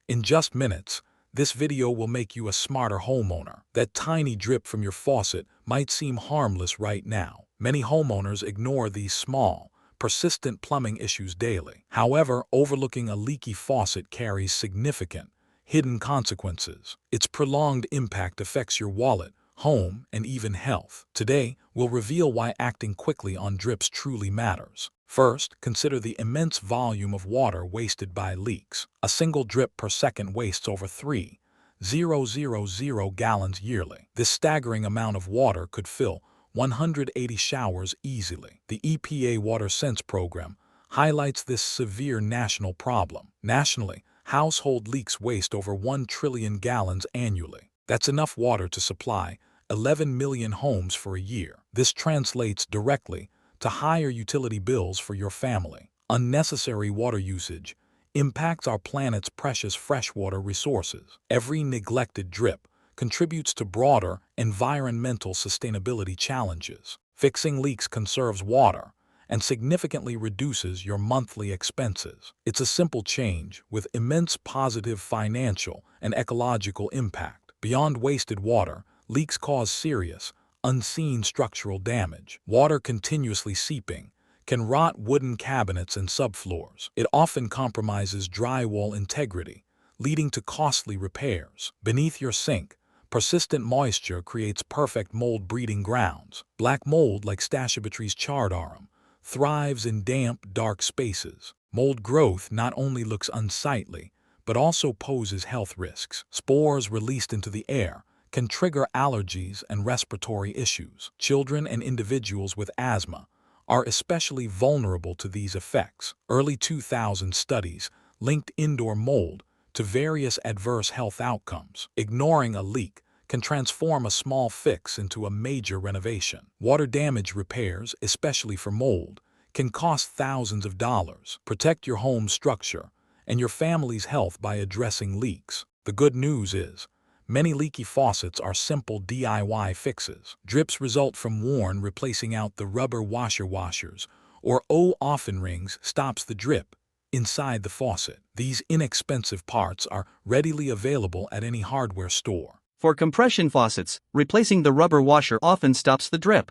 In just minutes, this video will make you a smarter homeowner. That tiny drip from your faucet might seem harmless right now. Many homeowners ignore these small, persistent plumbing issues daily. However, overlooking a leaky faucet carries significant, hidden consequences. Its prolonged impact affects your wallet, home, and even health. Today, we'll reveal why acting quickly on drips truly matters. First, consider the immense volume of water wasted by leaks. A single drip per second wastes over 3,000 gallons yearly. This staggering amount of water could fill 180 showers easily. The EPA WaterSense program highlights this severe national problem. Nationally, household leaks waste over 1 trillion gallons annually. That's enough water to supply 11 million homes for a year. This translates directly to higher utility bills for your family. Unnecessary water usage impacts our planet's precious freshwater resources. Every neglected drip contributes to broader environmental sustainability challenges. Fixing leaks conserves water and significantly reduces your monthly expenses. It's a simple change with immense positive financial and ecological impact. Beyond wasted water, leaks cause serious, unseen structural damage. Water continuously seeping can rot wooden cabinets and subfloors. It often compromises drywall integrity, leading to costly repairs. Beneath your sink, persistent moisture creates perfect mold breeding grounds. Black mold, like Stachybotrys chardarum, thrives in damp, dark spaces. Mold growth not only looks unsightly, but also poses health risks. Spores released into the air can trigger allergies and respiratory issues. Children and individuals with asthma are especially vulnerable to these effects. Early 2000 studies linked indoor mold to various adverse health outcomes. Ignoring a leak can transform a small fix into a major renovation. Water damage repairs, especially for mold, can cost thousands of dollars. Protect your home's structure and your family's health by addressing leaks. The good news is, many leaky faucets are simple DIY fixes. Drips result from worn replacing out the rubber washers, or O-often rings stops the drip inside the faucet. These inexpensive parts are readily available at any hardware store. For compression faucets, replacing the rubber washer often stops the drip.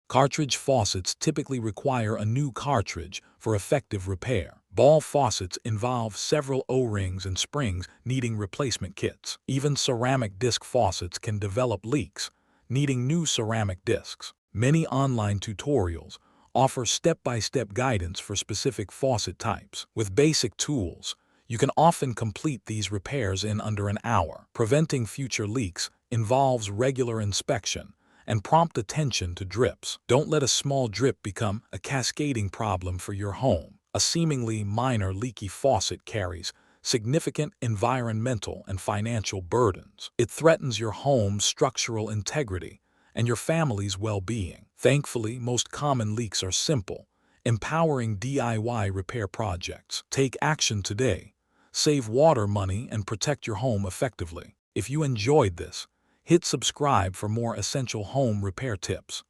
Cartridge faucets typically require a new cartridge for effective repair. Ball faucets involve several O-rings and springs needing replacement kits. Even ceramic disc faucets can develop leaks, needing new ceramic discs. Many online tutorials offer step-by-step guidance for specific faucet types. With basic tools, you can often complete these repairs in under an hour. Preventing future leaks involves regular inspection and prompt attention to drips. Don't let a small drip become a cascading problem for your home. A seemingly minor leaky faucet carries significant environmental and financial burdens. It threatens your home's structural integrity and your family's well-being. Thankfully, most common leaks are simple, empowering DIY repair projects. Take action today. Save water, money, and protect your home effectively. If you enjoyed this, hit subscribe for more essential home repair tips.